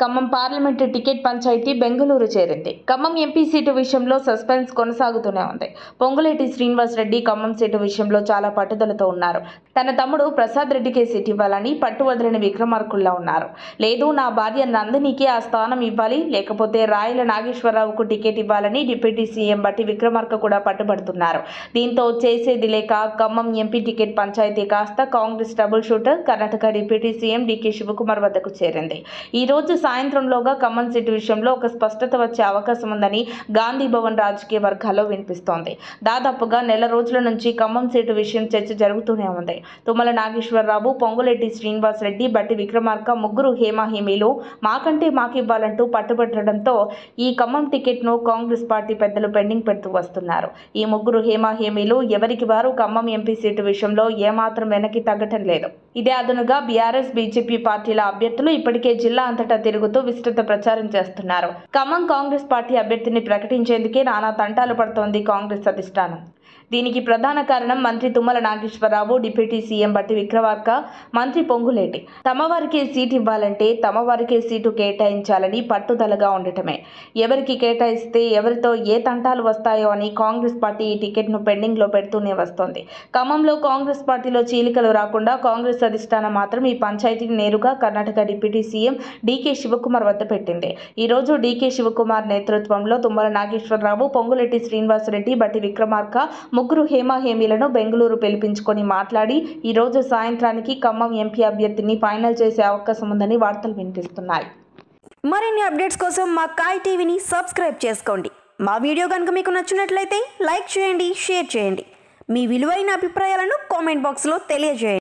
Khammam parliament ticket panchayat Bengaluru చేరింది. Khammam MP seat విషయంలో suspense కొనసాగుతూనే ఉంది. పొంగులేటి శ్రీనివాస్ రెడ్డి ఖమ్మం సీటు విషయంలో చాలా పట్టుదలతో ఉన్నారు. తన తమ్ముడు ప్రసాద్ రెడ్డికే సీటు ఇవ్వాలని పట్టు వదిలిన విక్రమార్కుల్లా ఉన్నారు. లేదు, నా భార్య నందినికి ఆ స్థానం ఇవ్వాలి, లేకపోతే రాయల నాగేశ్వరరావుకు టికెట్ ఇవ్వాలని డిప్యూటీ సీఎం బట్టి విక్రమార్క కూడా పట్టుబడుతున్నారు. దీంతో చేసేది లేక ఖమ్మం ఎంపీ టికెట్ పంచాయతీ కాస్త Congress troubleshooter Karnataka deputy CM DK Shivakumar వద్దకు చేరింది. ఈ రోజు సాయంత్రంలోగా ఖమ్మం సీటు విషయంలో ఒక స్పష్టత వచ్చే అవకాశం ఉందని గాంధీ భవన్ రాజకీయ వర్గాల్లో వినిపిస్తోంది. దాదాపుగా నెల రోజుల నుంచి ఖమ్మం సీటు విషయం చర్చ జరుగుతూనే ఉంది. తుమ్మల నాగేశ్వరరావు, పొంగులేటి శ్రీనివాస్ రెడ్డి, బట్టి విక్రమార్క ముగ్గురు హేమాహేమీలు మాకంటే మాకివ్వాలంటూ పట్టుబట్టడంతో ఈ ఖమ్మం టికెట్ను కాంగ్రెస్ పార్టీ పెద్దలు పెండింగ్ పెడుతూ వస్తున్నారు. ఈ ముగ్గురు హేమాహేమీలు ఎవరికి వారు ఖమ్మం ఎంపీ సీటు విషయంలో ఏమాత్రం వెనక్కి తగ్గటం లేదు. ఇదే అదనుగా బీఆర్ఎస్, బీజేపీ పార్టీల అభ్యర్థులు ఇప్పటికే జిల్లా అంతటా తిరుగుతూ విస్తృత ప్రచారం చేస్తున్నారు. ఖమ్మం కాంగ్రెస్ పార్టీ అభ్యర్థిని ప్రకటించేందుకే నానా తంటాలు పడుతోంది కాంగ్రెస్ అధిష్టానం. దీనికి ప్రధాన కారణం మంత్రి తుమ్మల నాగేశ్వరరావు, డిప్యూటీ సీఎం బట్టి విక్రమార్క, మంత్రి పొంగులేటి. తమవారికే సీటు ఇవ్వాలంటే తమవారికే సీటు కేటాయించాలని పట్టుదలగా ఉండటమే. ఎవరికి కేటాయిస్తే ఎవరితో ఏ తంటాలు వస్తాయో అని కాంగ్రెస్ పార్టీ ఈ టికెట్ను పెండింగ్లో పెడుతూనే వస్తోంది. ఖమ్మంలో కాంగ్రెస్ పార్టీలో చీలికలు రాకుండా కాంగ్రెస్ అధిష్టానం మాత్రం ఈ పంచాయతీని నేరుగా కర్ణాటక డిప్యూటీ సీఎం డీకే శివకుమార్ వద్ద పెట్టింది. ఈ రోజు డీకే శివకుమార్ నేతృత్వంలో తుమ్మల నాగేశ్వరరావు, పొంగులేటి శ్రీనివాస్ రెడ్డి, బట్టి విక్రమార్క ముగ్గురు హేమాహేమీలను బెంగళూరు పిలిపించుకొని మాట్లాడి ఈ రోజు సాయంత్రానికి ఖమ్మం ఎంపీ అభ్యర్థిని ఫైనల్ చేసే అవకాశం ఉందని వార్తలు వినిపిస్తున్నాయి. మరిన్ని అప్డేట్స్ కోసం మా కాయ్ టీవీని సబ్స్క్రైబ్ చేసుకోండి. మా వీడియో కనుక మీకు నచ్చినట్లయితే లైక్ చేయండి, షేర్ చేయండి. మీ విలువైన అభిప్రాయాలను కామెంట్ బాక్స్లో తెలియజేయండి.